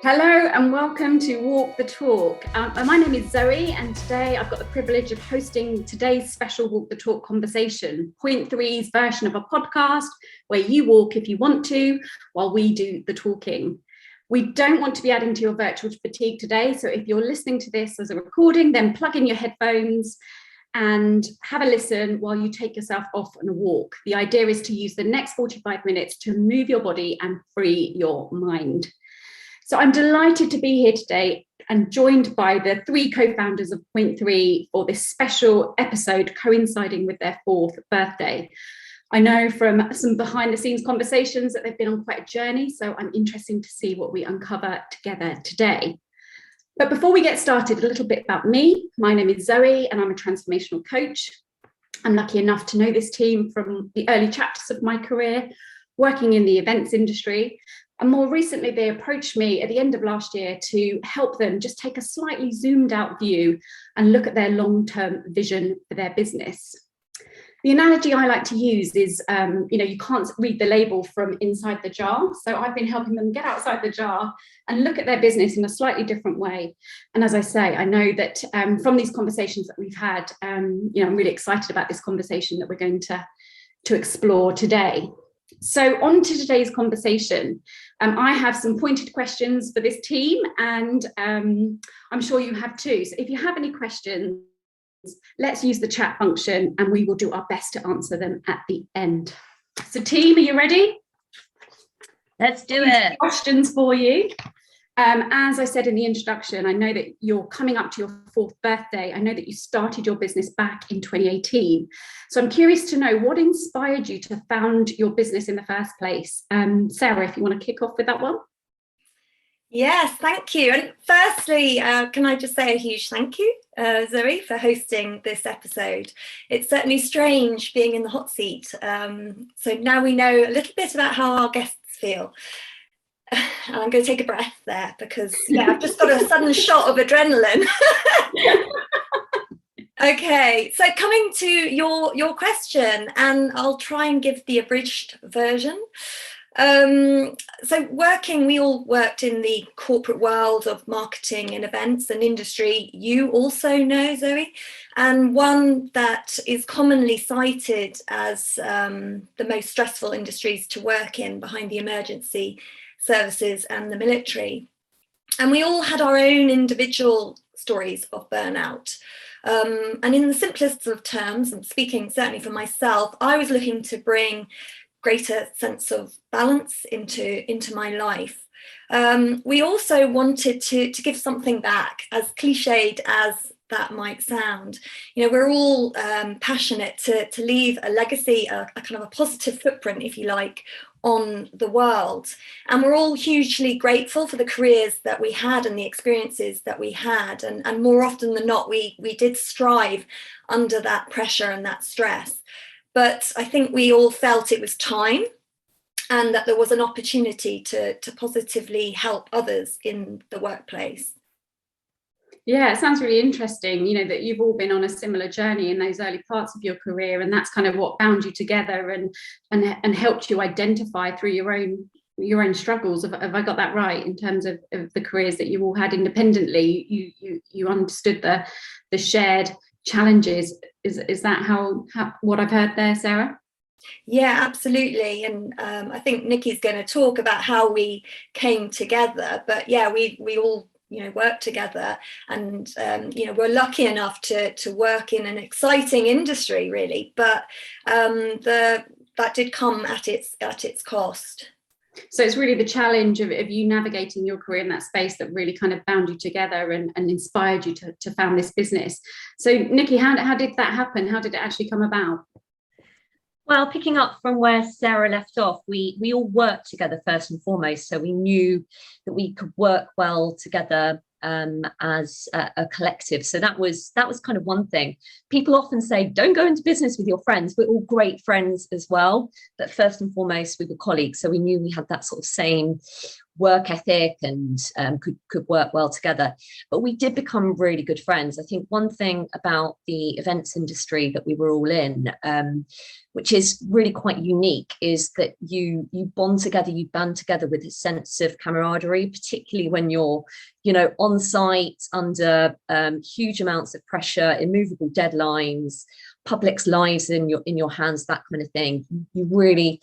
Hello and welcome to Walk the Talk. My name is Zoe and today I've got the privilege of hosting today's special Walk the Talk conversation, POINT3's version of a podcast where you walk if you want to while we do the talking. We don't want to be adding to your virtual fatigue today, so if you're listening to this as a recording, then plug in your headphones and have a listen while you take yourself off on a walk. The idea is to use the next 45 minutes to move your body and free your mind. So I'm delighted to be here today and joined by the three co-founders of POINT3 for this special episode coinciding with their 4th birthday. I know from some behind the scenes conversations that they've been on quite a journey, so I'm interested to see what we uncover together today. But before we get started, a little bit about me. My name is Zoe and I'm a transformational coach. I'm lucky enough to know this team from the early chapters of my career, working in the events industry. And more recently, they approached me at the end of last year to help them just take a slightly zoomed out view and look at their long-term vision for their business. The analogy I like to use is, you can't read the label from inside the jar. So I've been helping them get outside the jar and look at their business in a slightly different way. And as I say, I know that from these conversations that we've had, I'm really excited about this conversation that we're going to explore today. So on to today's conversation. I have some pointed questions for this team and I'm sure you have too. So if you have any questions, let's use the chat function and we will do our best to answer them at the end. So team, are you ready? Let's do it. Questions for you. As I said in the introduction, I know that you're coming up to your 4th birthday. I know that you started your business back in 2018. So I'm curious to know what inspired you to found your business in the first place. Sarah, if you want to kick off with that one. Yes, thank you. And firstly, can I just say a huge thank you, Zoe, for hosting this episode. It's certainly strange being in the hot seat. So now we know a little bit about how our guests feel. And I'm going to take a breath there because, I've just got a sudden shot of adrenaline. Okay, so coming to your question, and I'll try and give the abridged version. So we all worked in the corporate world of marketing and events and industry. You also know, Zoe, and one that is commonly cited as the most stressful industries to work in behind the emergency services and the military. And we all had our own individual stories of burnout. And in the simplest of terms, and speaking certainly for myself, I was looking to bring greater sense of balance into my life. We also wanted to give something back, as cliched as that might sound. We're all passionate to leave a legacy, a kind of a positive footprint, if you like, on the world. And we're all hugely grateful for the careers that we had and the experiences that we had. And more often than not, we did strive under that pressure and that stress. But I think we all felt it was time and that there was an opportunity to positively help others in the workplace. Yeah, it sounds really interesting, that you've all been on a similar journey in those early parts of your career, and that's kind of what bound you together and helped you identify through your own struggles. Have I got that right in terms of the careers that you all had independently? You understood the shared challenges. Is that how what I've heard there, Sarah? Yeah, absolutely. And I think Nicky's going to talk about how we came together. But yeah, we all work together, and we're lucky enough to work in an exciting industry, really, but that did come at its cost. So it's really the challenge of you navigating your career in that space that really kind of bound you together and inspired you to found this business. So Nicky, how did that happen? How did it actually come about? Well, picking up from where Sarah left off, we all worked together first and foremost. So we knew that we could work well together as a collective. So that was kind of one thing. People often say, don't go into business with your friends. We're all great friends as well. But first and foremost, we were colleagues. So we knew we had that sort of same work ethic and could work well together. But we did become really good friends. I think one thing about the events industry that we were all in, which is really quite unique, is that you bond together, you band together with a sense of camaraderie, particularly when you're, you know, on site under huge amounts of pressure, immovable deadlines, public's lives in your hands, that kind of thing. You really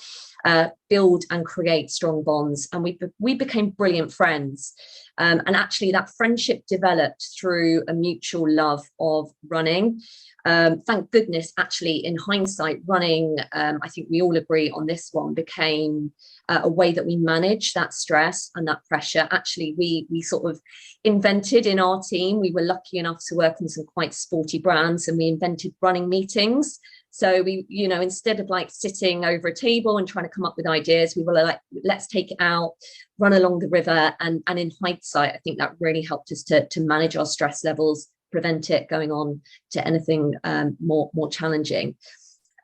build and create strong bonds, and we became brilliant friends. And actually that friendship developed through a mutual love of running. Thank goodness, actually, in hindsight, running, I think we all agree on this one, became a way that we manage that stress and that pressure. Actually, we sort of invented in our team, we were lucky enough to work on some quite sporty brands, and we invented running meetings. So we, you know, instead of like sitting over a table and trying to come up with ideas, we were like, let's take it out, run along the river. And in hindsight, I think that really helped us to manage our stress levels, prevent it going on to anything more challenging.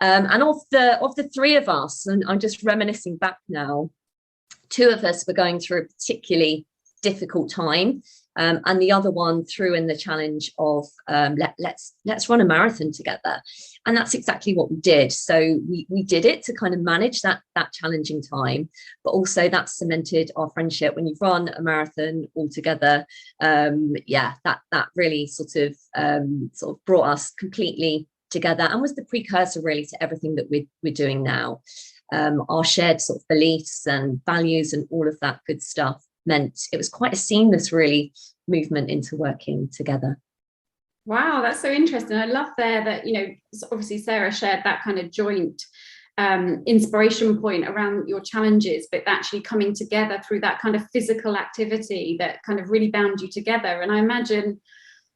And of the three of us, and I'm just reminiscing back now, two of us were going through a particularly difficult time, and the other one threw in the challenge of let's run a marathon together. And that's exactly what we did. So we did it to kind of manage that challenging time, but also that cemented our friendship. When you run a marathon all together, that really sort of brought us completely together, and was the precursor really to everything that we're doing now. Our shared sort of beliefs and values and all of that good stuff meant it was quite a seamless really movement into working together. Wow, that's so interesting. I love there that, you know, obviously Sarah shared that kind of joint inspiration point around your challenges, but actually coming together through that kind of physical activity that kind of really bound you together. And I imagine,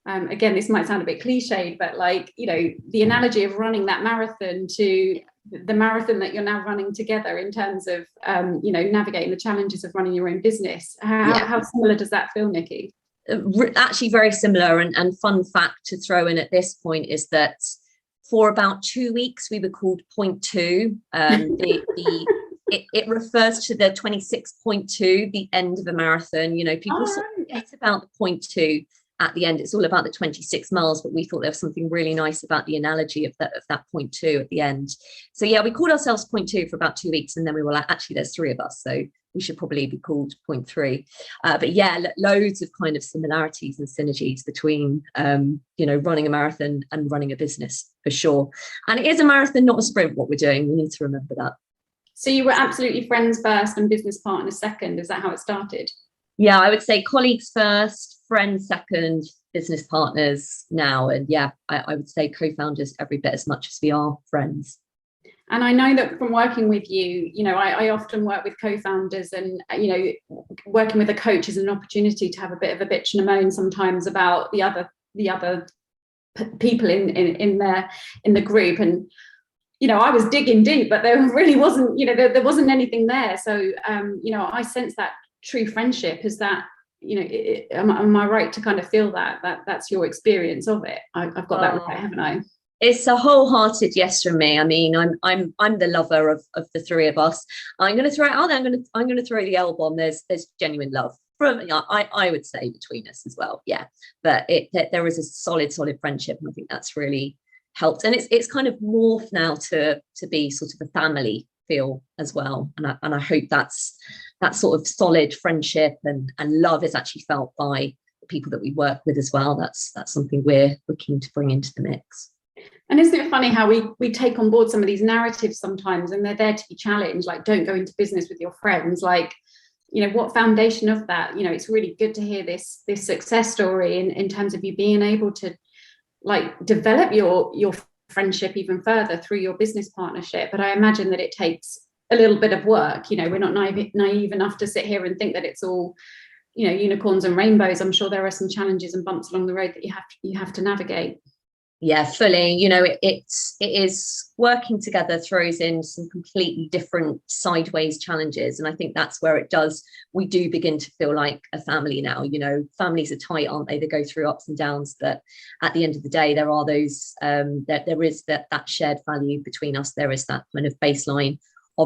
again, this might sound a bit cliched, but like, you know, the analogy of running that marathon to the marathon that you're now running together in terms of, you know, navigating the challenges of running your own business. How similar does that feel, Nicky? Actually very similar. And fun fact to throw in at this point is that for about 2 weeks we were called .2. It refers to the 26.2, the end of a marathon. You know, people sort of forget about the .2 at the end. It's all about the 26 miles, but we thought there was something really nice about the analogy of that .2 at the end. So yeah, we called ourselves .2 for about 2 weeks, and then we were like, actually there's three of us, so we should probably be called .3. But yeah, loads of kind of similarities and synergies between you know, running a marathon and running a business, for sure. And it is a marathon, not a sprint, what we're doing. We need to remember that. So you were absolutely friends first and business partners second. Is that how it started? Yeah, I would say colleagues first, friends second, business partners now. And yeah, I would say co-founders every bit as much as we are friends. And I know that from working with you, you know, I often work with co-founders, and, you know, working with a coach is an opportunity to have a bit of a bitch and a moan sometimes about the other people in the group. And, you know, I was digging deep, but there really wasn't, you know, there wasn't anything there. So, you know, I sense that true friendship is that, you know, am I right to kind of feel that's your experience of it? I've got that right, haven't I? It's a wholehearted yes from me. I mean, I'm the lover of the three of us. I'm going to throw it out there. I'm going to throw the L bomb. There's genuine love from, I would say, between us as well. Yeah, but there is a solid friendship, and I think that's really helped. And it's kind of morphed now to be sort of a family feel as well. And I hope that sort of solid friendship and love is actually felt by the people that we work with as well. That's something we're looking to bring into the mix. And isn't it funny how we take on board some of these narratives sometimes, and they're there to be challenged, like don't go into business with your friends, like, you know, what foundation of that? You know, it's really good to hear this success story in terms of you being able to like develop your friendship even further through your business partnership. But I imagine that it takes a little bit of work. You know, we're not naive enough to sit here and think that it's all, you know, unicorns and rainbows. I'm sure there are some challenges and bumps along the road that you have to navigate. Yeah, fully. You know, it is working together throws in some completely different sideways challenges. And I think that's where we do begin to feel like a family now. You know, families are tight, aren't they? They go through ups and downs, but at the end of the day, there are those, there is that shared value between us. There is that kind of baseline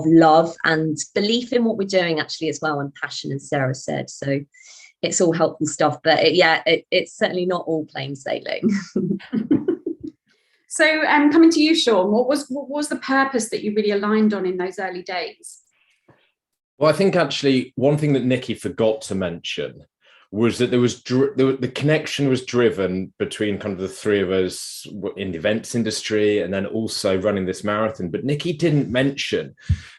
love and belief in what we're doing actually as well, and passion, as Sarah said. So it's all helpful stuff, but it's certainly not all plain sailing. So coming to you, Siôn, what was the purpose that you really aligned on in those early days? Well, I think actually one thing that Nicky forgot to mention was that the connection was driven between kind of the three of us in the events industry and then also running this marathon. But Nicky didn't mention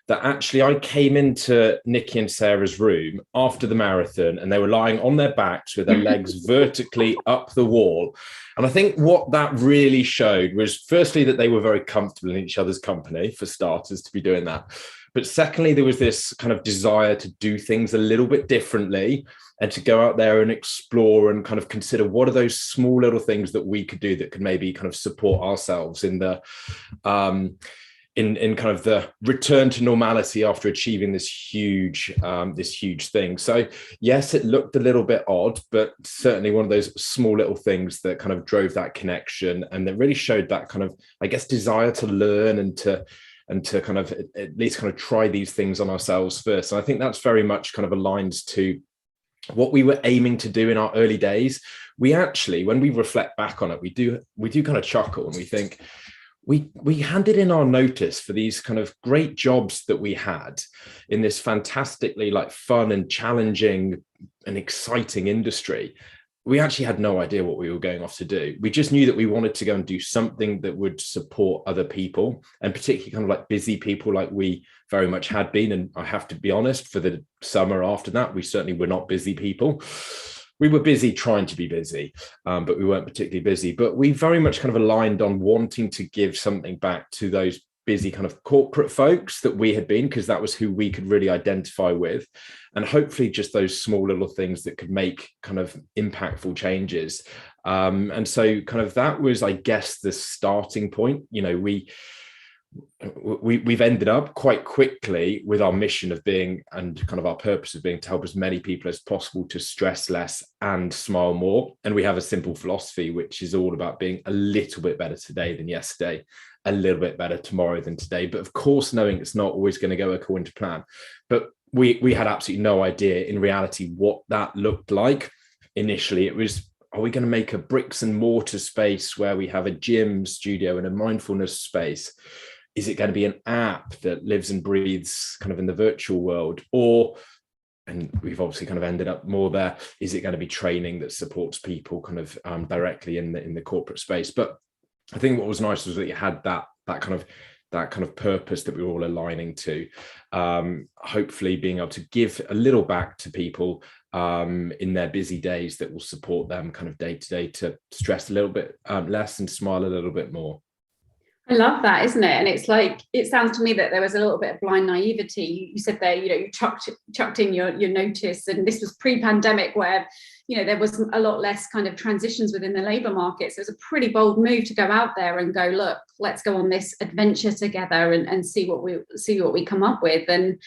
that actually I came into Nicky and Sarah's room after the marathon and they were lying on their backs with their legs vertically up the wall. And I think what that really showed was firstly that they were very comfortable in each other's company, for starters, to be doing that. But secondly, there was this kind of desire to do things a little bit differently and to go out there and explore and kind of consider what are those small little things that we could do that could maybe kind of support ourselves in the in kind of the return to normality after achieving this huge thing. So yes, it looked a little bit odd, but certainly one of those small little things that kind of drove that connection and that really showed that kind of, I guess, desire to learn and to kind of at least kind of try these things on ourselves first. And I think that's very much kind of aligns to what we were aiming to do in our early days. We actually, when we reflect back on it, we do kind of chuckle and we think we handed in our notice for these kind of great jobs that we had in this fantastically like fun and challenging and exciting industry. We actually had no idea what we were going off to do. We just knew that we wanted to go and do something that would support other people, and particularly kind of like busy people like we very much had been. And I have to be honest, for the summer after that, we certainly were not busy people. We were busy trying to be busy, but we weren't particularly busy. But we very much kind of aligned on wanting to give something back to those busy kind of corporate folks that we had been, because that was who we could really identify with, and hopefully just those small little things that could make kind of impactful changes. And so kind of that was, I guess, the starting point. You know, we've ended up quite quickly with our mission of being, and kind of our purpose of being, to help as many people as possible to stress less and smile more. And we have a simple philosophy, which is all about being a little bit better today than yesterday, a little bit better tomorrow than today. But of course, knowing it's not always going to go according to plan. But we had absolutely no idea in reality what that looked like. Initially, it was, are we going to make a bricks and mortar space where we have a gym studio and a mindfulness space? Is it going to be an app that lives and breathes kind of in the virtual world? Or, and we've obviously kind of ended up more there, is it going to be training that supports people kind of directly in the corporate space? But I think what was nice was that you had that kind of purpose that we were all aligning to, hopefully being able to give a little back to people in their busy days that will support them kind of day to day to stress a little bit less and smile a little bit more. I love that, isn't it? And it's like, it sounds to me that there was a little bit of blind naivety. You said there, you know, you chucked in your notice, and this was pre-pandemic where, you know, there was a lot less kind of transitions within the labour market. So it was a pretty bold move to go out there and go, look, let's go on this adventure together and see what we come up with. And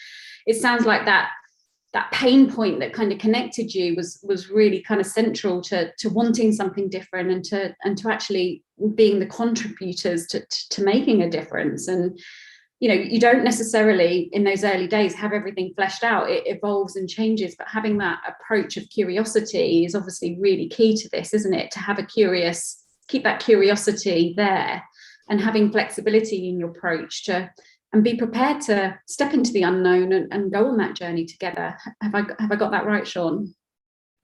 it sounds like that pain point that kind of connected you was really kind of central to wanting something different and to actually being the contributors to making a difference. And, you know, you don't necessarily in those early days have everything fleshed out. It evolves and changes, but having that approach of curiosity is obviously really key to this, isn't it? To have keep that curiosity there, and having flexibility in your approach and be prepared to step into the unknown and go on that journey together. Have I got that right, Siôn?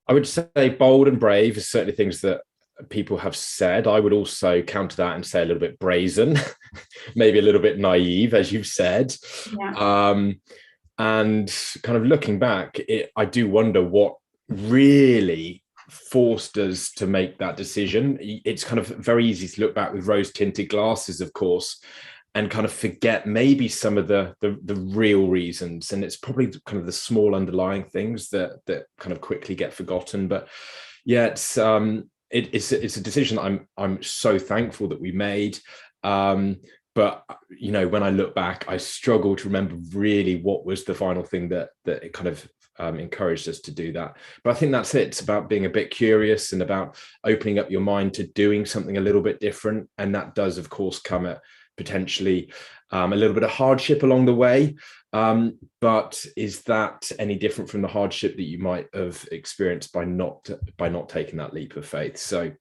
I would say bold and brave is certainly things that people have said. I would also counter that and say a little bit brazen, maybe a little bit naive, as you've said. Yeah. And kind of looking back, I do wonder what really forced us to make that decision. It's kind of very easy to look back with rose-tinted glasses, of course, and kind of forget maybe some of the real reasons. And it's probably kind of the small underlying things that kind of quickly get forgotten. But yeah, it's a decision that I'm so thankful that we made. But, you know, when I look back, I struggle to remember really what was the final thing that it kind of encouraged us to do that. But I think that's it. It's about being a bit curious and about opening up your mind to doing something a little bit different. And that does, of course, come at potentially a little bit of hardship along the way. But is that any different from the hardship that you might have experienced by not taking that leap of faith? So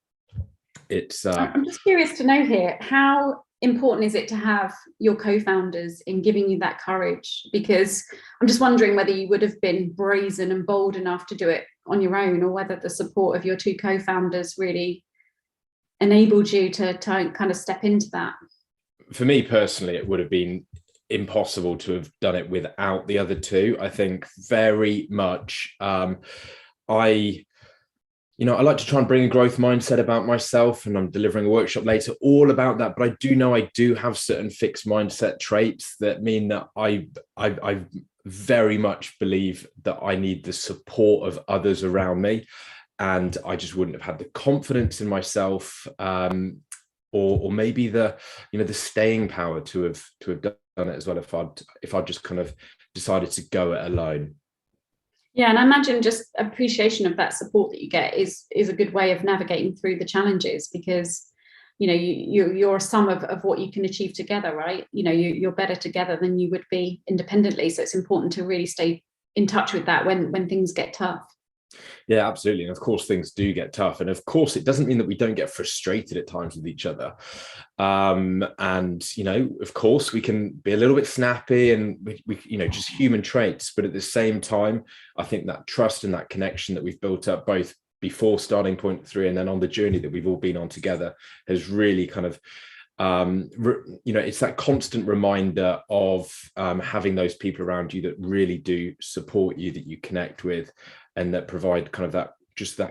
it's I'm just curious to know here, how important is it to have your co-founders in giving you that courage? Because I'm just wondering whether you would have been brazen and bold enough to do it on your own, or whether the support of your two co-founders really enabled you to kind of step into that. For me personally, it would have been impossible to have done it without the other two. I think very much I like to try and bring a growth mindset about myself, and I'm delivering a workshop later all about that. But I do have certain fixed mindset traits that mean that I very much believe that I need the support of others around me, and I just wouldn't have had the confidence in myself, or maybe the staying power to have done it as well if I'd just kind of decided to go it alone. Yeah, and I imagine just appreciation of that support that you get is a good way of navigating through the challenges, because you're a sum of what you can achieve together, right? You're better together than you would be independently. So it's important to really stay in touch with that when things get tough. Yeah, absolutely. And of course, things do get tough. And of course, it doesn't mean that we don't get frustrated at times with each other. And, of course, we can be a little bit snappy, and we just human traits. But at the same time, I think that trust and that connection that we've built up both before starting Point 3 and then on the journey that we've all been on together has really kind of, it's that constant reminder of having those people around you that really do support you, that you connect with, and that provide kind of that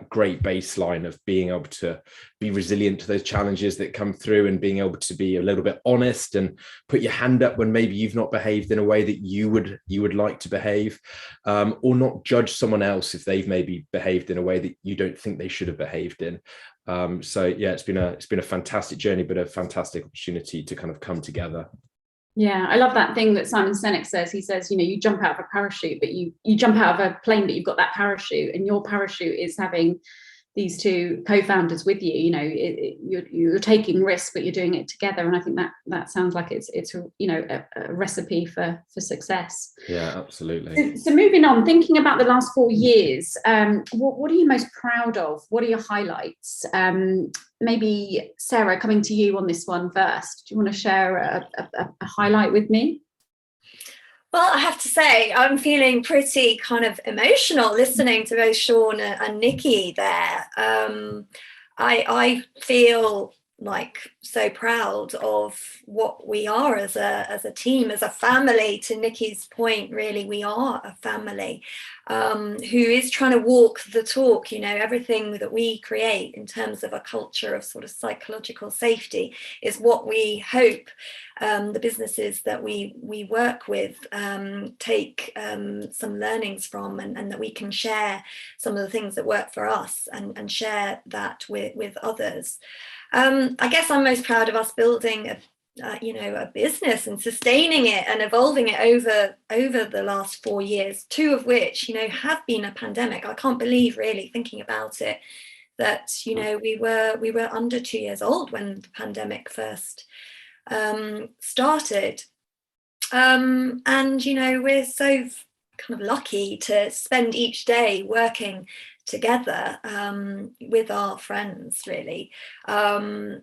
great baseline of being able to be resilient to those challenges that come through, and being able to be a little bit honest and put your hand up when maybe you've not behaved in a way that you would like to behave, or not judge someone else if they've maybe behaved in a way that you don't think they should have behaved in. So yeah, it's been a fantastic journey, but a fantastic opportunity to kind of come together. Yeah, I love that thing that Simon Sinek says. He says, you jump out of a parachute, but you jump out of a plane, but you've got that parachute, and your parachute is having these two co-founders with you. You're taking risks, but you're doing it together. And I think that sounds like it's a recipe for success. Yeah, absolutely. So moving on, thinking about the last 4 years, what are you most proud of? What are your highlights? Maybe Sarah, coming to you on this one first. Do you want to share a highlight with me? Well, I have to say, I'm feeling pretty kind of emotional listening to both Siôn and Nicky there. I feel like so proud of what we are as a team, as a family. To Nicky's point, really, we are a family who is trying to walk the talk. Everything that we create in terms of a culture of sort of psychological safety is what we hope the businesses that we work with take some learnings from, and that we can share some of the things that work for us and share that with others. I guess I'm most proud of us building a business and sustaining it and evolving it over the last 4 years, 2 of which have been a pandemic. I can't believe, really, thinking about it, that we were under 2 years old when the pandemic first started, and we're so kind of lucky to spend each day working together with our friends, really, and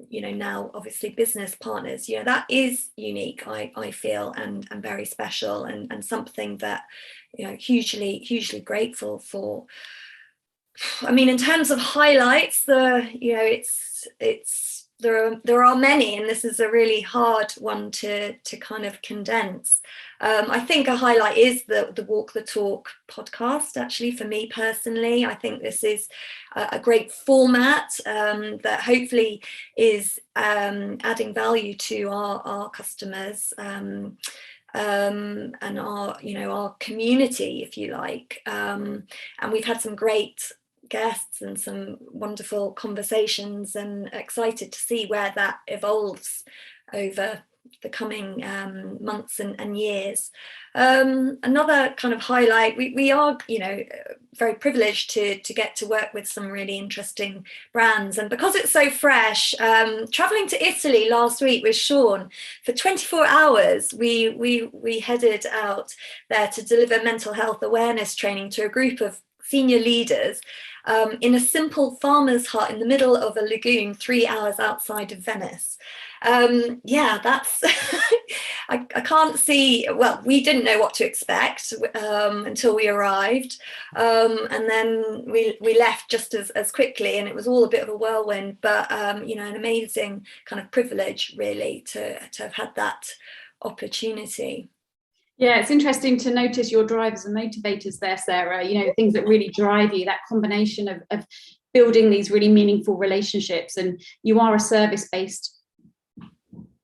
now obviously business partners. That is unique, I feel, and very special, and something that hugely grateful for. I mean, in terms of highlights, there are many, and this is a really hard one to kind of condense. I think a highlight is the Walk the Talk podcast. Actually, for me personally, I think this is a great format that hopefully is adding value to our customers and our community, if you like. And we've had some great guests and some wonderful conversations, and excited to see where that evolves over the coming months and years. Another kind of highlight, we are very privileged to get to work with some really interesting brands. And because it's so fresh, traveling to Italy last week with Siôn for 24 hours, we headed out there to deliver mental health awareness training to a group of senior leaders in a simple farmer's hut in the middle of a lagoon 3 hours outside of Venice. That's I can't see, well, we didn't know what to expect until we arrived, and then we left just as quickly, and it was all a bit of a whirlwind, but an amazing kind of privilege really to have had that opportunity. Yeah, it's interesting to notice your drivers and motivators there, Sarah, things that really drive you, that combination of building these really meaningful relationships. And you are a service-based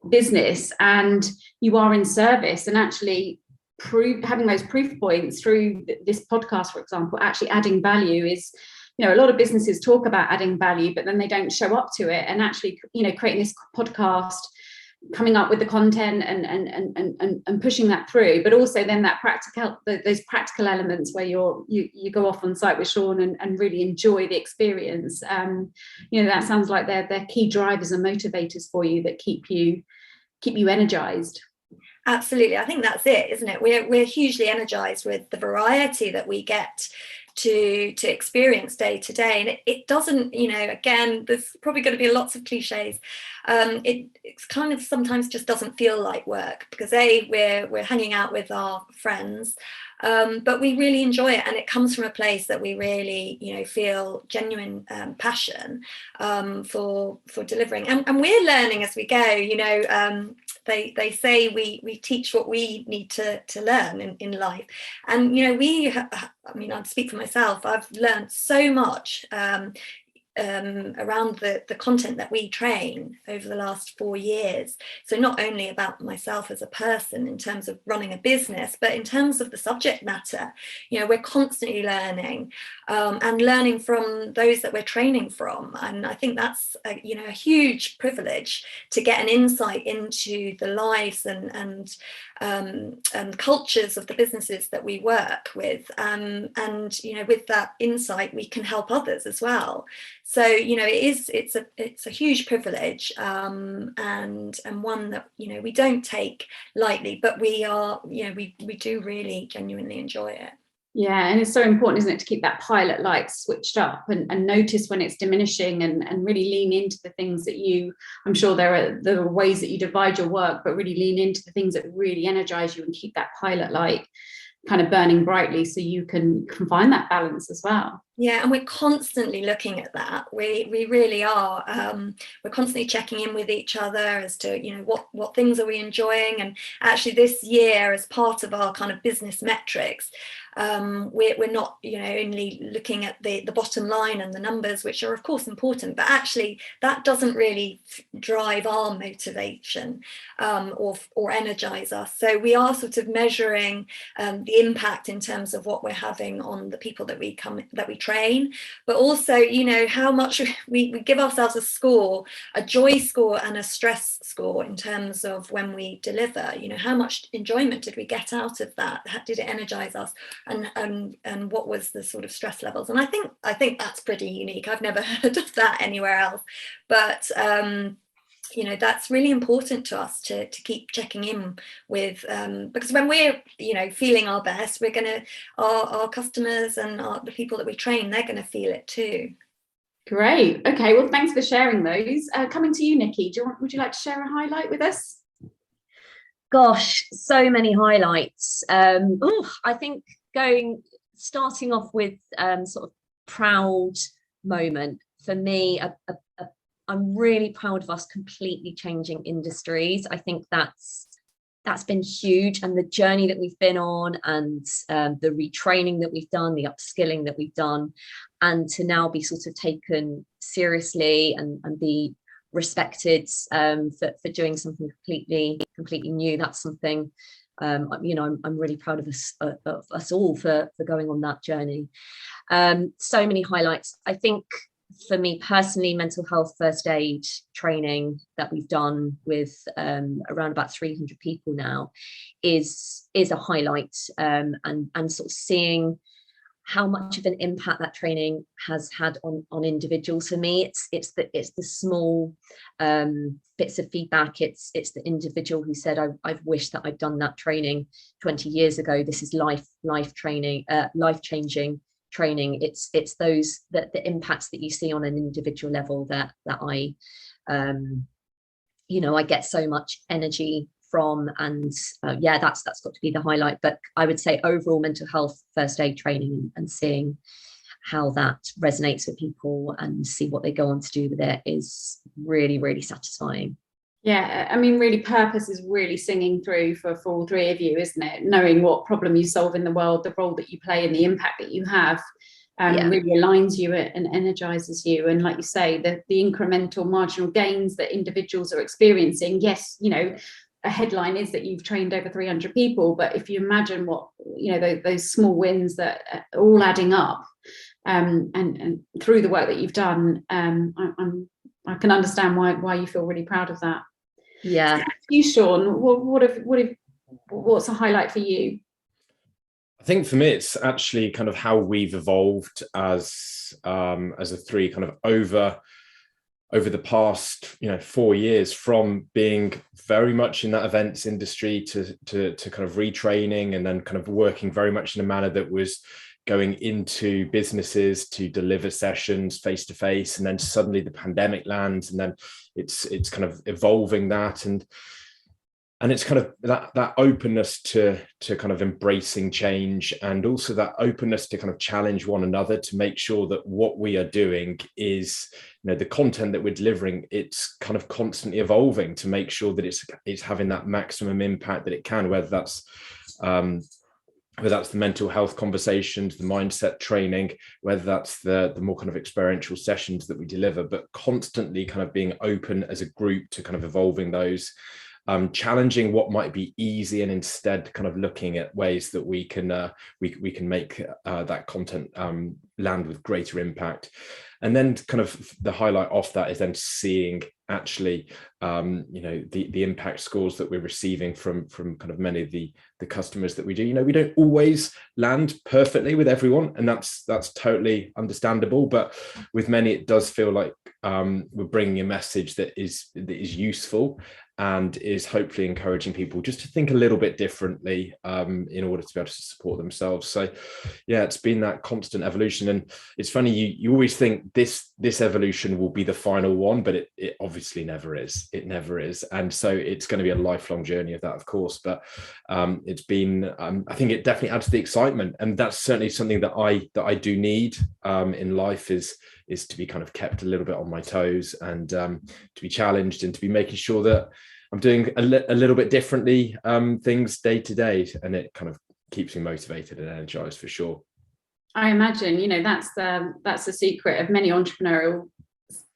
business and you are in service, and actually having those proof points through this podcast, for example, actually adding value is, a lot of businesses talk about adding value, but then they don't show up to it. And actually, creating this podcast, coming up with the content and pushing that through, but also then those practical elements where you go off on site with Siôn and really enjoy the experience. That sounds like they're key drivers and motivators for you that keep you energized. Absolutely, I think that's it, isn't it? We're hugely energized with the variety that we get to experience day to day, and it doesn't, again, there's probably going to be lots of cliches. It's kind of sometimes just doesn't feel like work, because we're hanging out with our friends, but we really enjoy it, and it comes from a place that we really feel genuine passion for delivering, and we're learning as we go. They say we teach what we need to learn in life, and I'd speak for myself. I've learned so much around the content that we train over the last 4 years. So not only about myself as a person in terms of running a business, but in terms of the subject matter. We're constantly learning and learning from those that we're training from, and I think that's a huge privilege to get an insight into the lives and cultures of the businesses that we work with, and with that insight we can help others as well. So it's a huge privilege, and one that we don't take lightly, but we do really genuinely enjoy it. Yeah, and it's so important, isn't it, to keep that pilot light switched up and notice when it's diminishing, and really lean into the things that I'm sure there are ways that you divide your work, but really lean into the things that really energize you and keep that pilot light kind of burning brightly, so you can find that balance as well. Yeah, and we're constantly looking at that. We really are. We're constantly checking in with each other as to what things are we enjoying. And actually, this year, as part of our kind of business metrics, we're not only looking at the bottom line and the numbers, which are of course important, but actually that doesn't really drive our motivation or energize us. So we are sort of measuring the impact in terms of what we're having on the people that we train, but also how much we give ourselves a score, a joy score and a stress score, in terms of when we deliver. How much enjoyment did we get out of that? Did it energize us? And what was the sort of stress levels? And I think that's pretty unique. I've never heard of that anywhere else, but that's really important to us to keep checking in with, because when we're feeling our best, we're going to our customers and the people that we train, they're going to feel it too. Great. Okay, well, thanks for sharing those. Coming to you, Nicky, would you like to share a highlight with us? Gosh, so many highlights. I think starting off with sort of proud moment for me. I'm really proud of us completely changing industries. I think that's been huge, and the journey that we've been on, and the retraining that we've done, the upskilling that we've done, and to now be sort of taken seriously and be respected for doing something completely new. That's something I'm really proud of us all for going on that journey. So many highlights. I think for me personally, mental health first aid training that we've done with around about 300 people now is a highlight, and sort of seeing how much of an impact that training has had on individuals. For me, it's the small bits of feedback. It's the individual who said, I've wished that I'd done that training 20 years ago. This is life training, life-changing training. It's those that the impacts that you see on an individual level that I I get so much energy from, and that's got to be the highlight. But I would say overall mental health first aid training and seeing how that resonates with people and see what they go on to do with it is really, really satisfying. Yeah, I mean, really, purpose is really singing through for all three of you, isn't it? Knowing what problem you solve in the world, the role that you play, and the impact that you have really aligns you and energizes you. And like you say, the incremental marginal gains that individuals are experiencing, yes, a headline is that you've trained over 300 people, but if you imagine what those small wins that are all adding up, and through the work that you've done, I can understand why you feel really proud of that. Yeah. You, Siôn, what's a highlight for you? I think for me, it's actually kind of how we've evolved as a three, kind of over the past 4 years, from being very much in that events industry to kind of retraining, and then kind of working very much in a manner that was going into businesses to deliver sessions face to face, and then suddenly the pandemic lands, and then it's kind of evolving that, and it's kind of that openness to kind of embracing change, and also that openness to kind of challenge one another to make sure that what we are doing is, the content that we're delivering, it's kind of constantly evolving to make sure that it's having that maximum impact that it can, whether that's the mental health conversations, the mindset training, whether that's the more kind of experiential sessions that we deliver, but constantly kind of being open as a group to kind of evolving those, challenging what might be easy, and instead kind of looking at ways that we can make that content land with greater impact. And then kind of the highlight off that is then seeing actually the impact scores that we're receiving from kind of many of the customers that we do. We don't always land perfectly with everyone, and that's totally understandable, but with many it does feel like we're bringing a message that is useful and is hopefully encouraging people just to think a little bit differently in order to be able to support themselves. So yeah, it's been that constant evolution, and it's funny, you always think this evolution will be the final one, but it obviously never is. It never is. And so it's going to be a lifelong journey of that, of course, but it's been I think it definitely adds to the excitement, and that's certainly something that I do need in life, is to be kind of kept a little bit on my toes, and to be challenged, and to be making sure that I'm doing a little bit differently things day to day, and it kind of keeps me motivated and energized for sure. I imagine that's the secret of many entrepreneurial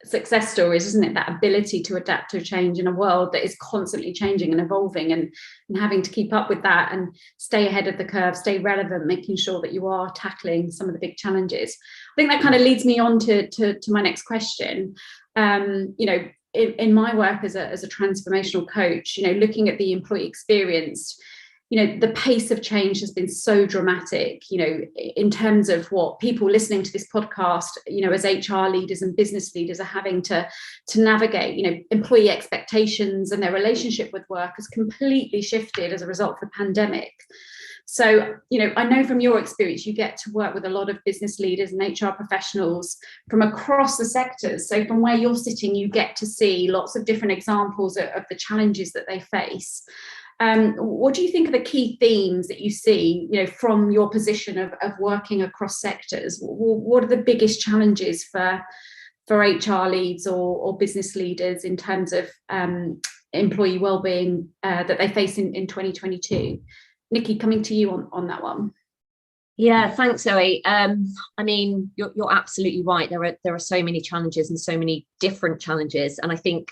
success stories, isn't it? That ability to adapt to change in a world that is constantly changing and evolving, and having to keep up with that and stay ahead of the curve, stay relevant, making sure that you are tackling some of the big challenges. I think that kind of leads me on to my next question. In my work as a transformational coach, looking at the employee experience, the pace of change has been so dramatic, in terms of what people listening to this podcast, as HR leaders and business leaders are having to navigate. Employee expectations and their relationship with work has completely shifted as a result of the pandemic. So, I know from your experience, you get to work with a lot of business leaders and HR professionals from across the sectors. So from where you're sitting, you get to see lots of different examples of the challenges that they face. What do you think are the key themes that you see, from your position of working across sectors? What are the biggest challenges for HR leads or business leaders in terms of employee wellbeing that they face in 2022? Nicky, coming to you on that one. Yeah, thanks, Zoe. I mean, you're absolutely right. There are so many challenges and so many different challenges, and I think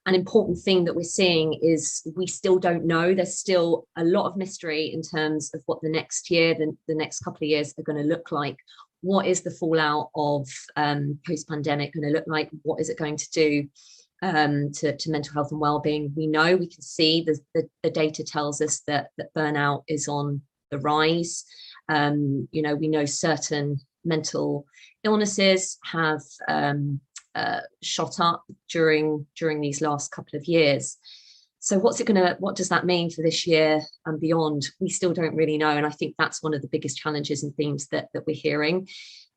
an important thing that we're seeing is we still don't know. There's still a lot of mystery in terms of what the next year, the next couple of years are going to look like. What is the fallout of post-pandemic going to look like? What is it going to do to mental health and well-being? We can see the data tells us that burnout is on the rise. We know certain mental illnesses have shot up during these last couple of years. So what does that mean for this year and beyond? We still don't really know. And I think that's one of the biggest challenges and themes that we're hearing.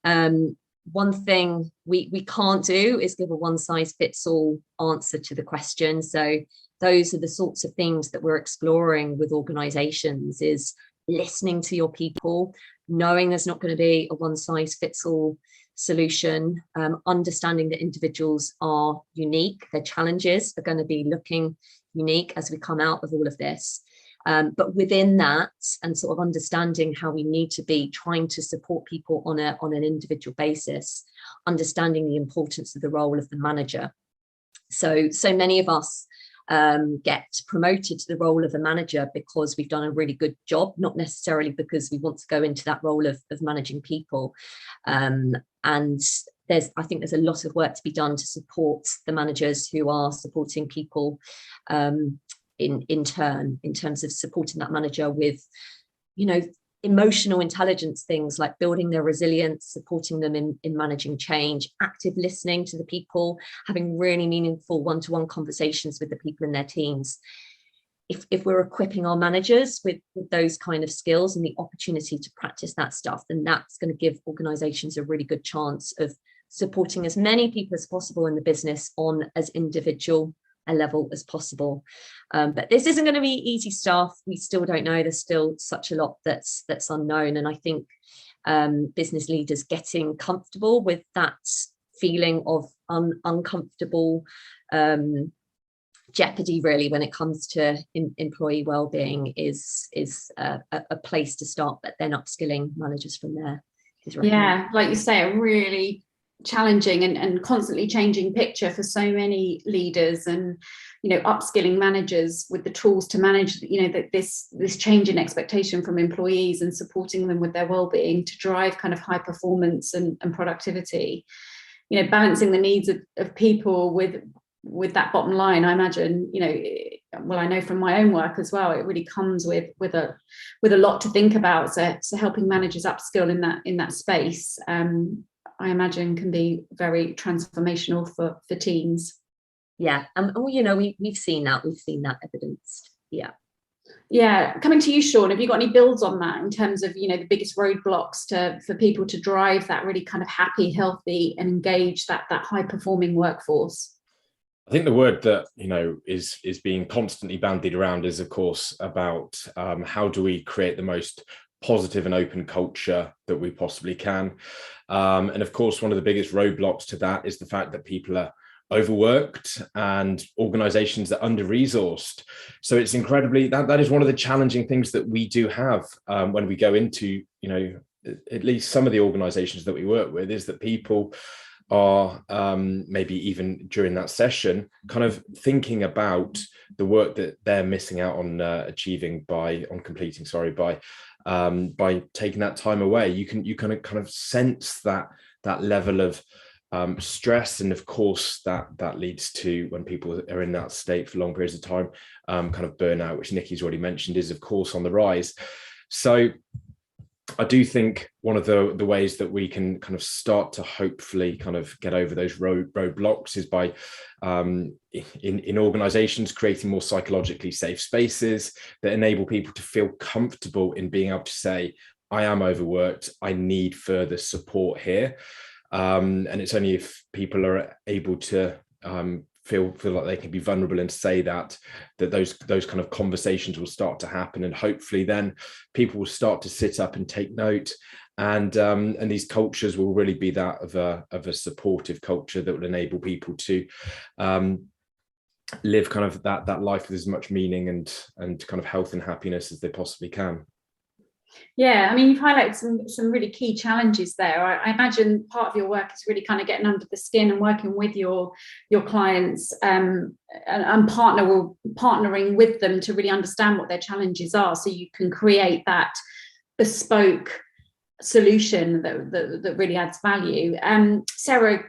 One thing we can't do is give a one-size-fits-all answer to the question. So those are the sorts of things that we're exploring with organizations, is listening to your people, knowing there's not going to be a one-size-fits-all solution, understanding that individuals are unique, their challenges are going to be looking unique as we come out of all of this. But within that, and sort of understanding how we need to be trying to support people on an individual basis, understanding the importance of the role of the manager. So many of us get promoted to the role of a manager because we've done a really good job, not necessarily because we want to go into that role of managing people. And I think there's a lot of work to be done to support the managers who are supporting people in turn, in terms of supporting that manager with, emotional intelligence, things like building their resilience, supporting them in managing change, active listening to the people, having really meaningful one-to-one conversations with the people in their teams. If we're equipping our managers with those kind of skills and the opportunity to practice that stuff, then that's going to give organizations a really good chance of supporting as many people as possible in the business on as individual a level as possible. But this isn't going to be easy stuff. We still don't know. There's still such a lot that's unknown. And I think business leaders getting comfortable with that feeling of uncomfortable jeopardy, really, when it comes to employee well-being is a place to start, but then upskilling managers from there is recommended. Yeah, like you say, a really challenging and constantly changing picture for so many leaders, and upskilling managers with the tools to manage this change in expectation from employees and supporting them with their well-being to drive kind of high performance and productivity, balancing the needs of people with that bottom line. I imagine, I know from my own work as well, it really comes with a lot to think about. So helping managers upskill in that space, I imagine, can be very transformational for teams. Yeah, and we've seen that evidenced. Yeah. Coming to you, Siôn, have you got any builds on that in terms of the biggest roadblocks for people to drive that really kind of happy, healthy, and engage that high performing workforce? I think the word that is being constantly bandied around is, of course, about how do we create the most positive and open culture that we possibly can. And of course, one of the biggest roadblocks to that is the fact that people are overworked and organizations are under-resourced. So it's incredibly, that is one of the challenging things that we do have when we go into, at least some of the organizations that we work with, is that people are maybe even during that session kind of thinking about the work that they're missing out on completing by taking that time away. You can kind of sense that level of stress, and of course that leads to, when people are in that state for long periods of time, kind of burnout, which Nicky's already mentioned, is of course on the rise. So I do think one of the ways that we can kind of start to hopefully kind of get over those roadblocks is by in organizations creating more psychologically safe spaces that enable people to feel comfortable in being able to say, I am overworked, I need further support here. And it's only if people are able to feel like they can be vulnerable and say that those kind of conversations will start to happen, and hopefully then people will start to sit up and take note, and these cultures will really be that of a supportive culture that will enable people to live kind of that life with as much meaning and kind of health and happiness as they possibly can. Yeah, I mean, you've highlighted some really key challenges there. I imagine part of your work is really kind of getting under the skin and working with your clients and partnering with them to really understand what their challenges are, so you can create that bespoke solution that really adds value. Sarah,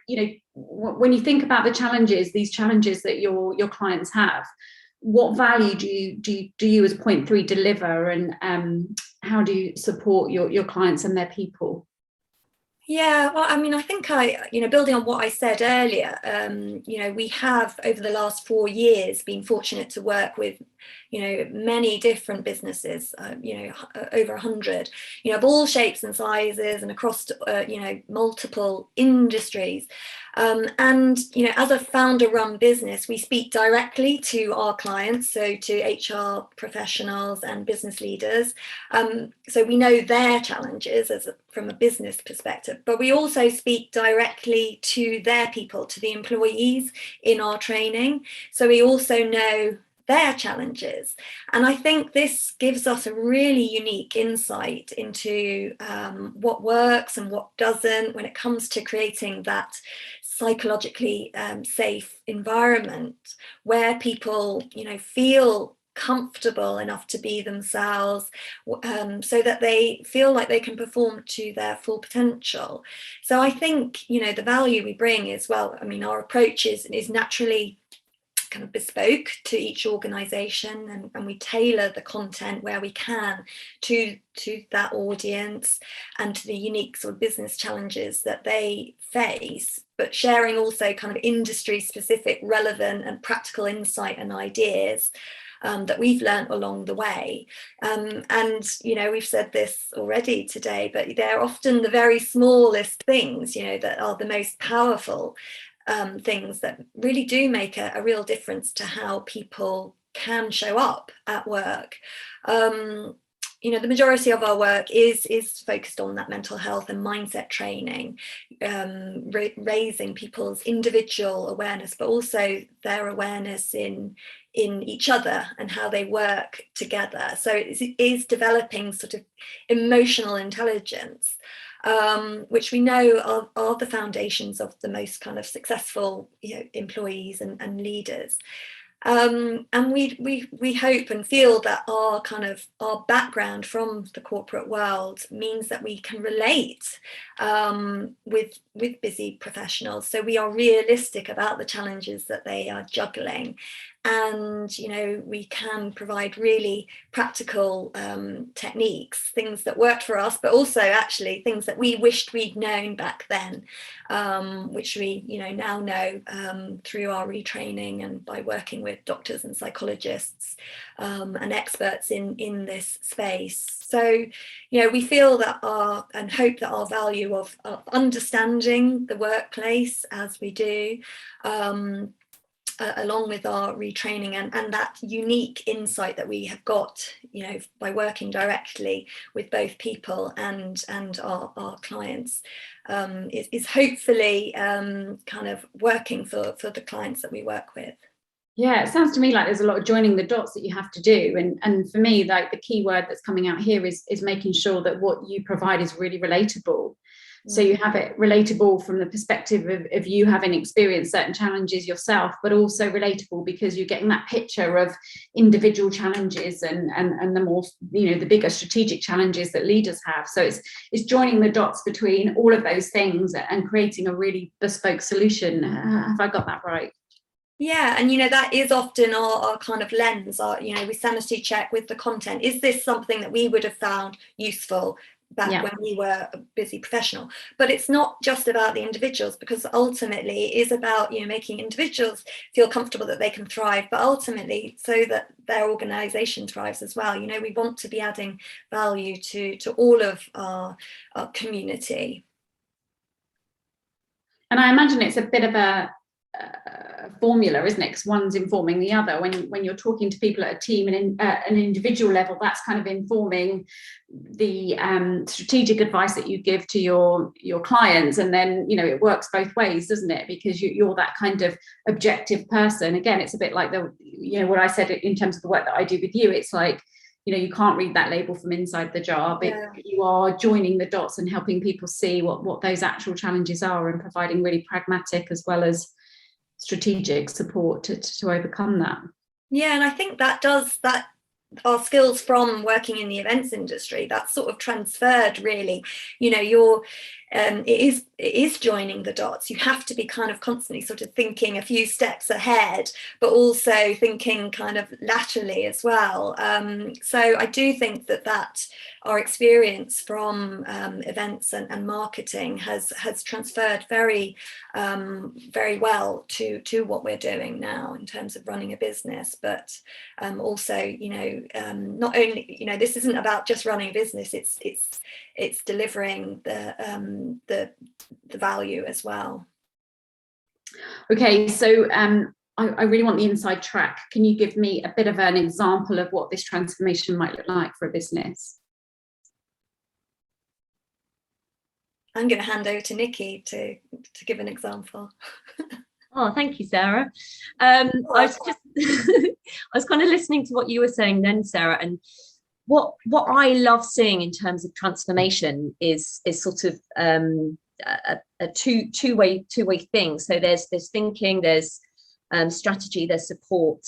when you think about these challenges that your clients have, what value do you as Point 3 deliver, and how do you support your clients and their people? Yeah, well, I mean, I think building on what I said earlier, we have over the last 4 years been fortunate to work with, many different businesses, over 100, of all shapes and sizes and across, multiple industries. And as a founder-run business, we speak directly to our clients, so to HR professionals and business leaders. So we know their challenges from a business perspective, but we also speak directly to their people, to the employees in our training. So we also know their challenges. And I think this gives us a really unique insight into what works and what doesn't when it comes to creating that psychologically safe environment where people, feel comfortable enough to be themselves, so that they feel like they can perform to their full potential. So I think, the value we bring is, well, I mean, our approach is naturally kind of bespoke to each organization, and we tailor the content where we can to that audience and to the unique sort of business challenges that they face, but sharing also kind of industry specific, relevant and practical insight and ideas that we've learned along the way. And we've said this already today, but they're often the very smallest things, that are the most powerful things that really do make a real difference to how people can show up at work. The majority of our work is focused on that mental health and mindset training, raising people's individual awareness, but also their awareness in each other and how they work together. So it is developing sort of emotional intelligence, which we know are the foundations of the most kind of successful, employees and leaders. And we hope and feel that our background from the corporate world means that we can relate with busy professionals. So we are realistic about the challenges that they are juggling. And, we can provide really practical techniques, things that worked for us, but also actually things that we wished we'd known back then, which we, now know through our retraining and by working with doctors and psychologists and experts in this space. So, we feel that and hope that our value of understanding the workplace as we do, along with our retraining and that unique insight that we have got, by working directly with both people and our clients, is hopefully kind of working for the clients that we work with. Yeah, it sounds to me like there's a lot of joining the dots that you have to do. And for me, like the key word that's coming out here is making sure that what you provide is really relatable. So you have it relatable from the perspective of you having experienced certain challenges yourself, but also relatable because you're getting that picture of individual challenges and the more, the bigger strategic challenges that leaders have. So it's joining the dots between all of those things and creating a really bespoke solution. Have I got that right? Yeah, and that is often our kind of lens. We sanity check with the content. Is this something that we would have found useful back when we were a busy professional? But it's not just about the individuals, because ultimately it is about making individuals feel comfortable that they can thrive, but ultimately so that their organization thrives as well. We want to be adding value to all of our community. And I imagine it's a bit of a formula, isn't it? Because one's informing the other. When you're talking to people at a team and an individual level, that's kind of informing the strategic advice that you give to your clients, and then it works both ways, doesn't it? Because you're that kind of objective person. Again, it's a bit like what I said in terms of the work that I do with you. It's like you can't read that label from inside the jar, but you are joining the dots and helping people see what those actual challenges are, and providing really pragmatic as well as strategic support to overcome that. Yeah, and I think that our skills from working in the events industry, that's sort of transferred really. You know, it is joining the dots. You have to be kind of constantly sort of thinking a few steps ahead, but also thinking kind of laterally as well. So I do think that our experience from events and marketing has transferred very well to what we're doing now in terms of running a business. But also, you know, not only, you know, this isn't about just running a business, it's delivering the value as well. Okay, so I really want the inside track. Can you give me a bit of an example of what this transformation might look like for a business? I'm going to hand over to Nicky to give an example. Oh, thank you, Sarah. I was kind of listening to what you were saying then, Sarah, and what I love seeing in terms of transformation is sort of a two-way thing. So there's thinking, there's strategy, there's support,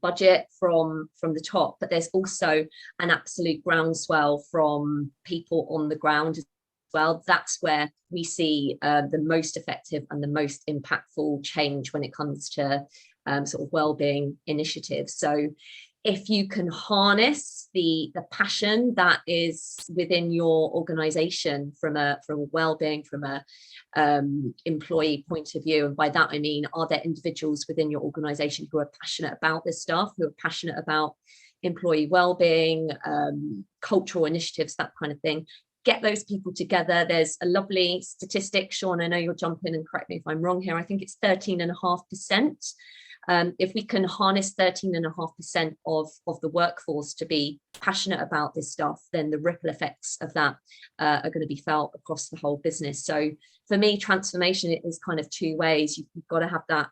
budget from the top, but there's also an absolute groundswell from people on the ground as well. That's where we see the most effective and the most impactful change when it comes to sort of wellbeing initiatives. So if you can harness the passion that is within your organization from a wellbeing, from a employee point of view, and by that I mean, are there individuals within your organization who are passionate about this stuff, who are passionate about employee wellbeing, cultural initiatives, that kind of thing? Get those people together. There's a lovely statistic, Siôn, I know you'll jump in and correct me if I'm wrong here. I think it's 13.5%. If we can harness 13.5% of the workforce to be passionate about this stuff, then the ripple effects of that are going to be felt across the whole business. So for me, transformation is kind of two ways. You've got to have that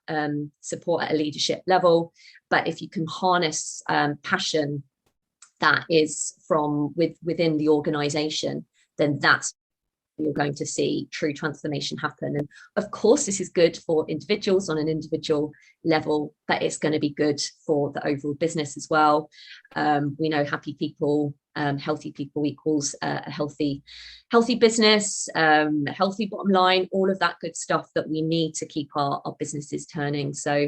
support at a leadership level, but if you can harness passion that is from within the organization, then that's you're going to see true transformation happen. And of course, this is good for individuals on an individual level, but it's going to be good for the overall business as well. We know happy people, healthy people equals a healthy business, healthy bottom line, all of that good stuff that we need to keep our businesses turning. So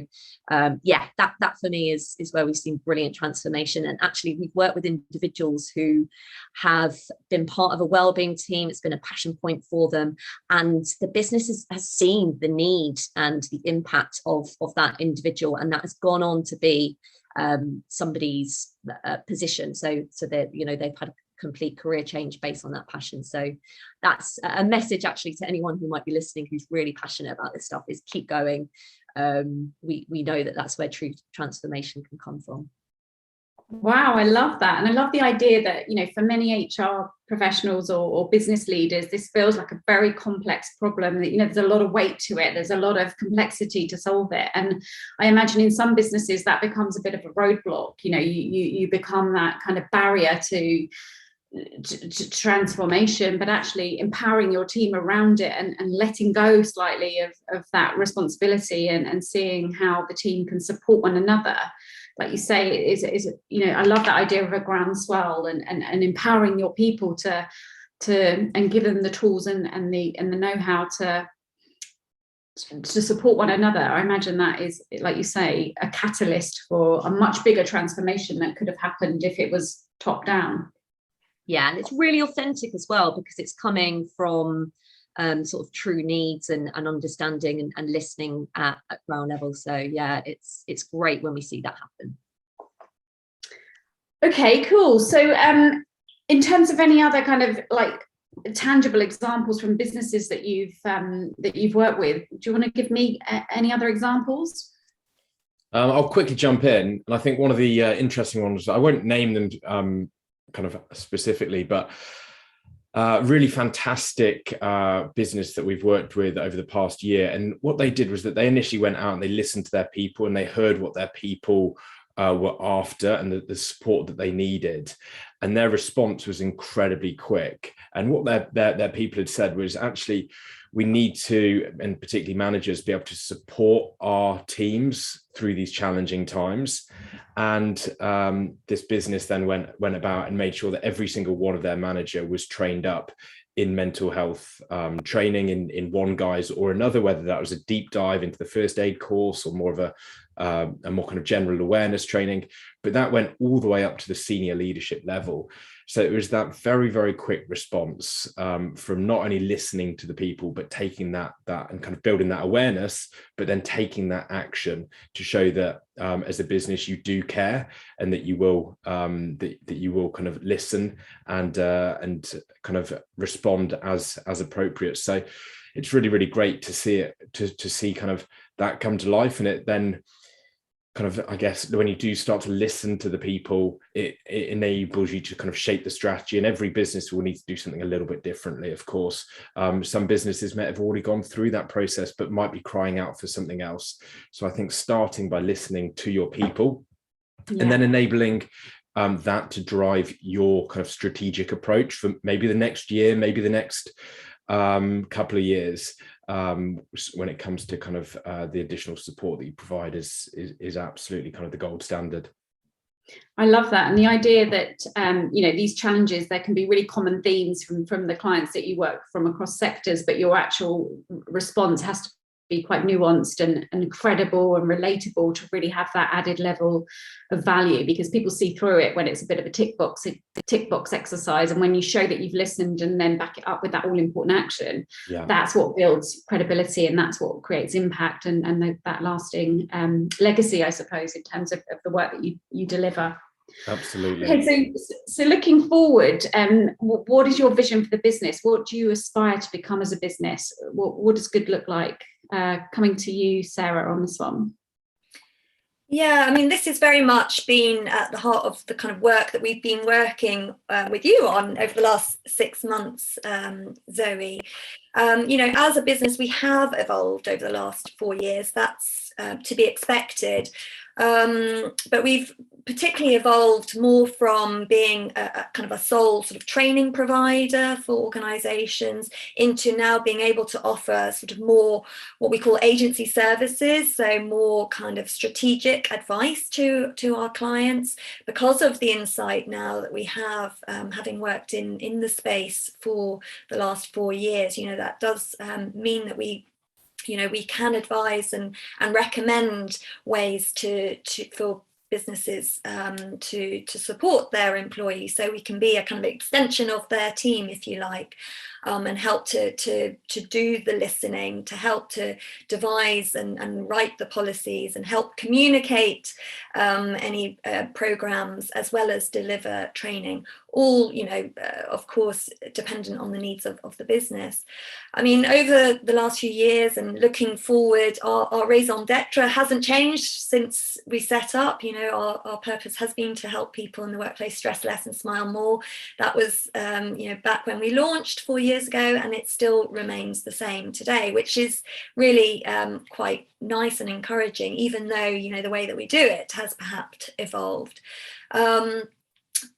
yeah, that for me is where we've seen brilliant transformation. And actually we've worked with individuals who have been part of a wellbeing team. It's been a passion point for them, and the business has seen the need and the impact of that individual, and that has gone on to be somebody's position. So that, you know, they've had a complete career change based on that passion. So that's a message actually to anyone who might be listening who's really passionate about this stuff, is keep going. We know that that's where true transformation can come from. Wow, I love that. And I love the idea that, you know, for many HR professionals or business leaders, this feels like a very complex problem that, you know, there's a lot of weight to it. There's a lot of complexity to solve it. And I imagine in some businesses that becomes a bit of a roadblock. You know, you become that kind of barrier to transformation, but actually empowering your team around it and letting go slightly of that responsibility and seeing how the team can support one another. Like you say, is you know, I love that idea of a groundswell and empowering your people to and give them the tools and the know-how to support one another. I imagine that is, like you say, a catalyst for a much bigger transformation that could have happened if it was top down. Yeah, and it's really authentic as well, because it's coming from sort of true needs and understanding and listening at ground level. So yeah, it's great when we see that happen. Okay, cool. So in terms of any other kind of like tangible examples from businesses that you've worked with, do you want to give me any other examples? I'll quickly jump in, and I think one of the interesting ones, I won't name them kind of specifically, but really fantastic business that we've worked with over the past year. And what they did was that they initially went out and they listened to their people, and they heard what their people were after and the support that they needed. And their response was incredibly quick. And what their people had said was, actually, we need to, and particularly managers, be able to support our teams through these challenging times. And this business then went about and made sure that every single one of their manager was trained up in mental health training in one guise or another, whether that was a deep dive into the first aid course or more of a more kind of general awareness training, but that went all the way up to the senior leadership level. So it was that very, very quick response from not only listening to the people, but taking that and kind of building that awareness, but then taking that action to show that as a business you do care, and that you will that you will kind of listen and kind of respond as appropriate. So it's really, really great to see it, to see kind of that come to life. And it then kind of, I guess, when you do start to listen to the people, it enables you to kind of shape the strategy. And every business will need to do something a little bit differently, of course. Some businesses may have already gone through that process, but might be crying out for something else. So I think starting by listening to your people, and then enabling that to drive your kind of strategic approach for maybe the next year, maybe the next couple of years, when it comes to kind of the additional support that you provide is absolutely kind of the gold standard. I love that. And the idea that, these challenges, there can be really common themes from the clients that you work from across sectors, but your actual response has to be quite nuanced and credible and relatable to really have that added level of value, because people see through it when it's a bit of a tick box exercise. And when you show that you've listened and then back it up with that all important action, that's what builds credibility, and that's what creates impact and that lasting legacy, I suppose, in terms of the work that you deliver. Absolutely. Okay, so looking forward, what is your vision for the business? What do you aspire to become as a business? What does good look like? Coming to you, Sarah, on this one. Yeah, I mean, this has very much been at the heart of the kind of work that we've been working with you on over the last 6 months, Zoe. As a business, we have evolved over the last 4 years. That's to be expected. But we've particularly evolved more from being a kind of a sole sort of training provider for organisations into now being able to offer sort of more what we call agency services, so more kind of strategic advice to our clients, because of the insight now that we have, having worked in the space for the last 4 years. That does mean that we can advise and recommend ways for businesses to support their employees, so we can be a kind of extension of their team, if you like, and help to do the listening, to help to devise and write the policies, and help communicate any programs, as well as deliver training, all of course dependent on the needs of the business. I mean, over the last few years and looking forward, our raison d'etre hasn't changed since we set up. Our purpose has been to help people in the workplace stress less and smile more. That was back when we launched 4 years ago, and it still remains the same today, which is really quite nice and encouraging, even though the way that we do it has perhaps evolved.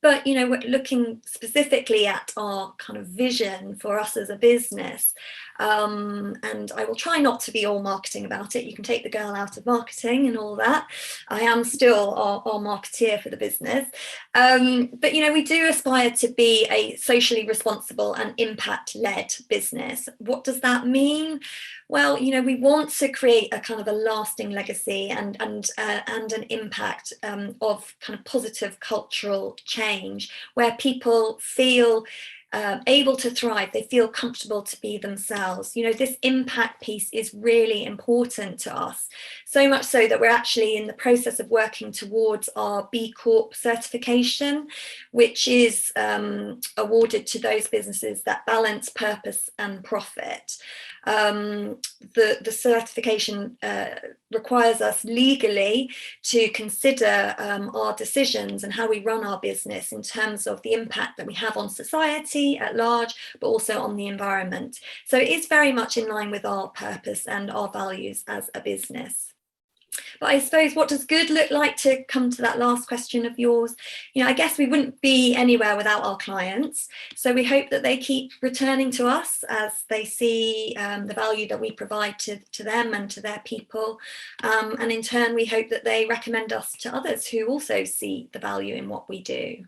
But we're looking specifically at our kind of vision for us as a business, and I will try not to be all marketing about it. You can take the girl out of marketing and all that. I am still our marketeer for the business, but we do aspire to be a socially responsible and impact-led business. What does that mean? Well, we want to create a kind of a lasting legacy and an impact of kind of positive cultural change, where people feel able to thrive, they feel comfortable to be themselves. This impact piece is really important to us, so much so that we're actually in the process of working towards our B Corp certification, which is awarded to those businesses that balance purpose and profit. The certification requires us legally to consider our decisions and how we run our business in terms of the impact that we have on society at large, but also on the environment. So it is very much in line with our purpose and our values as a business. But I suppose, what does good look like, to come to that last question of yours? You know, I guess we wouldn't be anywhere without our clients. So we hope that they keep returning to us as they see the value that we provide to them and to their people. And in turn, we hope that they recommend us to others who also see the value in what we do.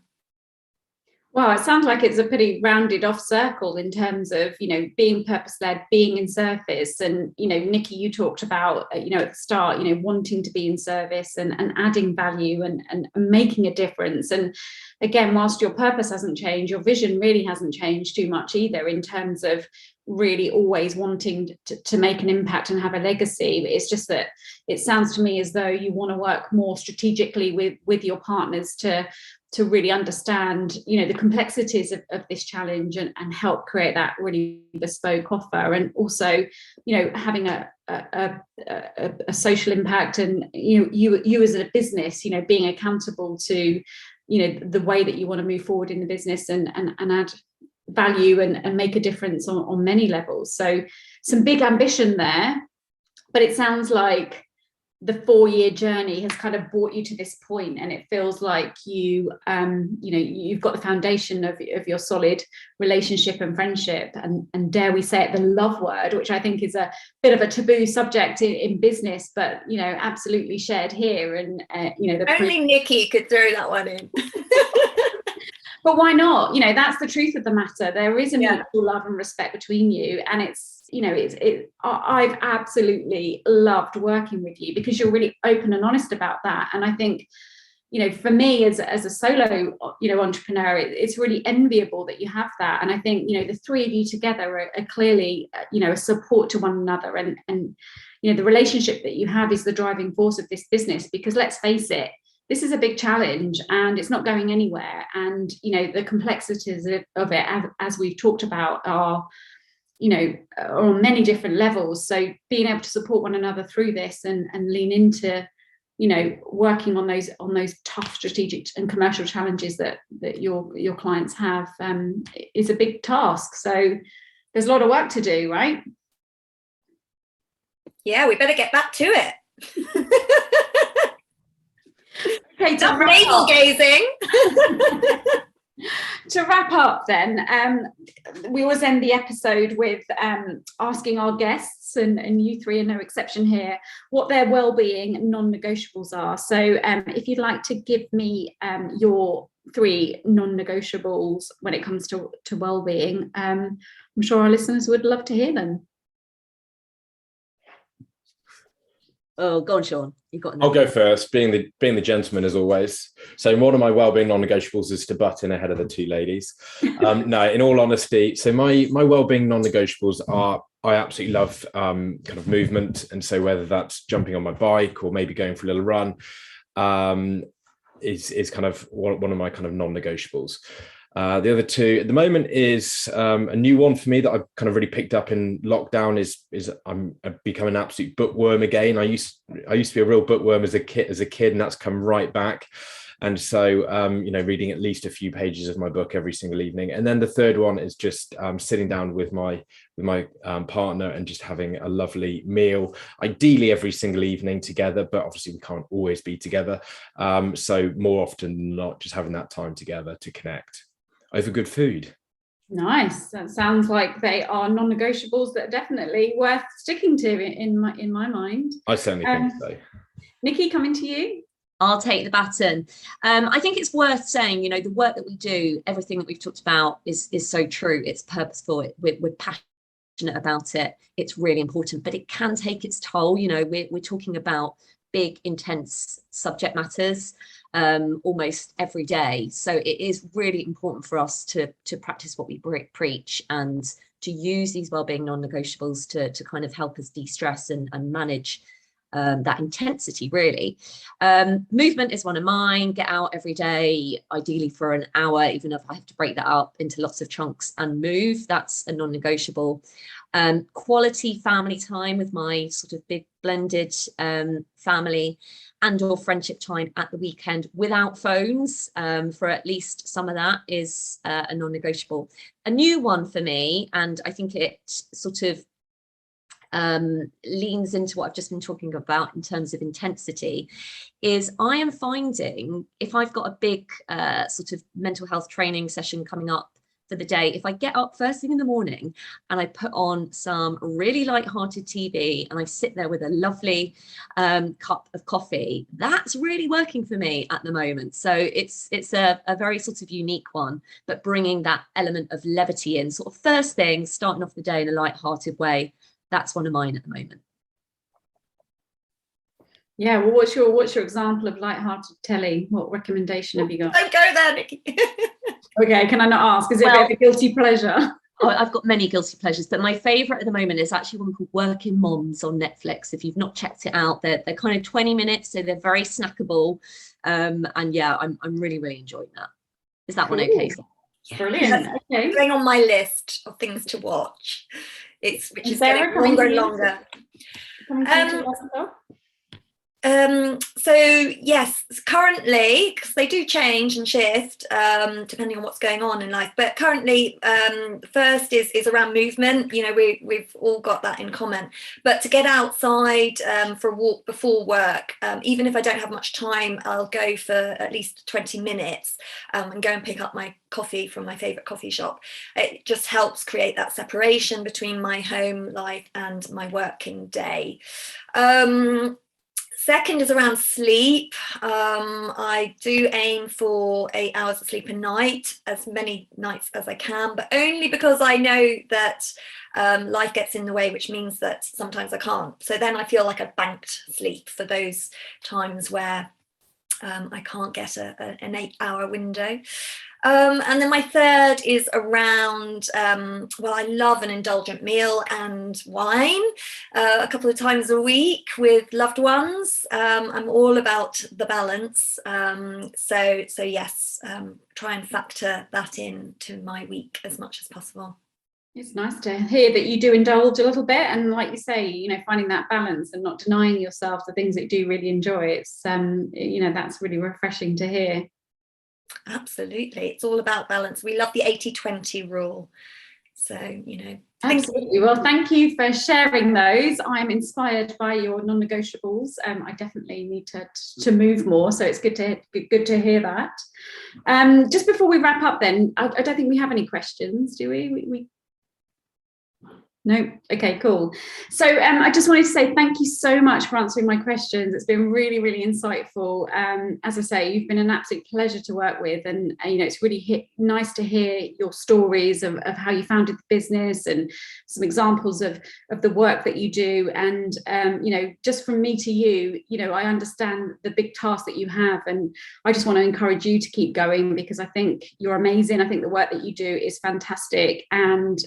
Well, it sounds like it's a pretty rounded off circle in terms of, you know, being purpose-led, being in service. And, you know, Nicky, you talked about, you know, at the start, you know, wanting to be in service and adding value and making a difference. And again, whilst your purpose hasn't changed, your vision really hasn't changed too much either, in terms of really always wanting to make an impact and have a legacy. It's just that it sounds to me as though you want to work more strategically with your partners to really understand, you know, the complexities of this challenge and help create that really bespoke offer. And also, you know, having a social impact, and you as a business, you know, being accountable to, you know, the way that you want to move forward in the business and add value and make a difference on many levels. So some big ambition there, but it sounds like the 4-year journey has kind of brought you to this point, and it feels like you know, you've got the foundation of your solid relationship and friendship, and dare we say it, the love word, which I think is a bit of a taboo subject in business, but, you know, absolutely shared here. And you know, only Nicky could throw that one in. But why not? You know, that's the truth of the matter. There is a mutual love and respect between you, and it's, you know, I've absolutely loved working with you because you're really open and honest about that. And I think, you know, for me as a solo, you know, entrepreneur, it's really enviable that you have that. And I think, you know, the three of you together are clearly, you know, a support to one another, and you know, the relationship that you have is the driving force of this business, because let's face it, this is a big challenge and it's not going anywhere. And, you know, the complexities of it, as we've talked about, are, you know, are on many different levels. So being able to support one another through this and lean into, you know, working on those tough strategic and commercial challenges that your clients have is a big task. So there's a lot of work to do, right? Yeah, we better get back to it. Okay, navel gazing. To wrap up then, we always end the episode with asking our guests, and you three are no exception here, what their well-being non-negotiables are. So if you'd like to give me your 3 non-negotiables when it comes to well-being, I'm sure our listeners would love to hear them. Oh, go on, Siôn. I'll go first, being the gentleman as always. So one of my well-being non-negotiables is to butt in ahead of the 2 ladies. No, in all honesty, so my well-being non-negotiables are, I absolutely love kind of movement, and so whether that's jumping on my bike or maybe going for a little run is kind of one of my kind of non-negotiables. The other 2 at the moment is a new one for me that I've kind of really picked up in lockdown is I've become an absolute bookworm again. I used to be a real bookworm as a kid, and that's come right back. And so you know, reading at least a few pages of my book every single evening. And then the third one is just sitting down with my partner and just having a lovely meal, ideally every single evening together, but obviously we can't always be together. So more often than not, just having that time together to connect over good food. Nice. That sounds like they are non-negotiables that are definitely worth sticking to in my mind. I certainly think so. Nicky, coming to you. I'll take the baton. I think it's worth saying, you know, the work that we do, everything that we've talked about is so true. It's purposeful. We're passionate about it. It's really important, but it can take its toll. You know, we're talking about big, intense subject matters almost every day. So it is really important for us to practice what we preach, and to use these wellbeing non-negotiables to kind of help us de-stress and manage that intensity, really. Movement is one of mine. Get out every day, ideally for an hour, even if I have to break that up into lots of chunks and move. That's a non-negotiable. Quality family time with my sort of big blended family, and or friendship time at the weekend without phones for at least some of that is a non-negotiable. A new one for me, and I think it sort of leans into what I've just been talking about in terms of intensity, is I am finding if I've got a big sort of mental health training session coming up for the day, if I get up first thing in the morning and I put on some really light-hearted TV and I sit there with a lovely cup of coffee, that's really working for me at the moment. So it's a very sort of unique one, but bringing that element of levity in, sort of first thing, starting off the day in a light-hearted way. That's one of mine at the moment. Yeah, well, what's your example of light-hearted telly? What recommendation have you got? Don't go there, Nicky. Okay, can I not ask? Is it a bit of a guilty pleasure? I've got many guilty pleasures, but my favourite at the moment is actually one called Working Moms on Netflix. If you've not checked it out, they're kind of 20 minutes, so they're very snackable. And yeah, I'm really, really enjoying that. Is that one okay? Brilliant. Okay. Going on my list of things to watch. Which is Sarah, getting longer and longer. So yes, currently, because they do change and shift depending on what's going on in life, but currently first is around movement. You know, we've all got that in common, but to get outside for a walk before work, even if I don't have much time, I'll go for at least 20 minutes and go and pick up my coffee from my favorite coffee shop. It just helps create that separation between my home life and my working day. Second is around sleep. I do aim for 8 hours of sleep a night, as many nights as I can, but only because I know that life gets in the way, which means that sometimes I can't. So then I feel like I've banked sleep for those times where I can't get an 8-hour window. And then my third is around, well, I love an indulgent meal and wine a couple of times a week with loved ones. I'm all about the balance. So yes, try and factor that into my week as much as possible. It's nice to hear that you do indulge a little bit, and like you say, you know, finding that balance and not denying yourself the things that you do really enjoy. It's you know, that's really refreshing to hear. Absolutely, it's all about balance. We love the 80-20 rule, so you know. Absolutely. Well, thank you for sharing those. I'm inspired by your non-negotiables. I definitely need to move more, so it's good to hear that. Just before we wrap up, then, I don't think we have any questions, do we? No? Okay, cool. So I just wanted to say thank you so much for answering my questions. It's been really, really insightful. As I say, you've been an absolute pleasure to work with, and you know, it's really nice to hear your stories of how you founded the business and some examples of the work that you do. And you know, just from me to you, you know, I understand the big task that you have, and I just want to encourage you to keep going, because I think you're amazing. I think the work that you do is fantastic, and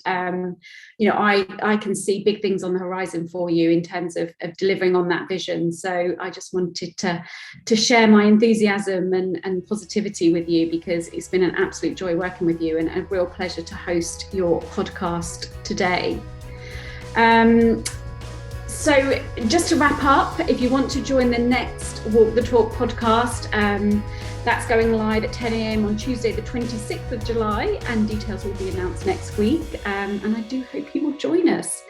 you know, I can see big things on the horizon for you in terms of delivering on that vision. So I just wanted to share my enthusiasm and positivity with you, because it's been an absolute joy working with you, and a real pleasure to host your podcast today. So just to wrap up, if you want to join the next Walk the Talk podcast, that's going live at 10 a.m. on Tuesday, the 26th of July, and details will be announced next week. And I do hope you will join us.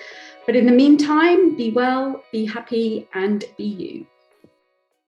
But in the meantime, be well, be happy, and be you.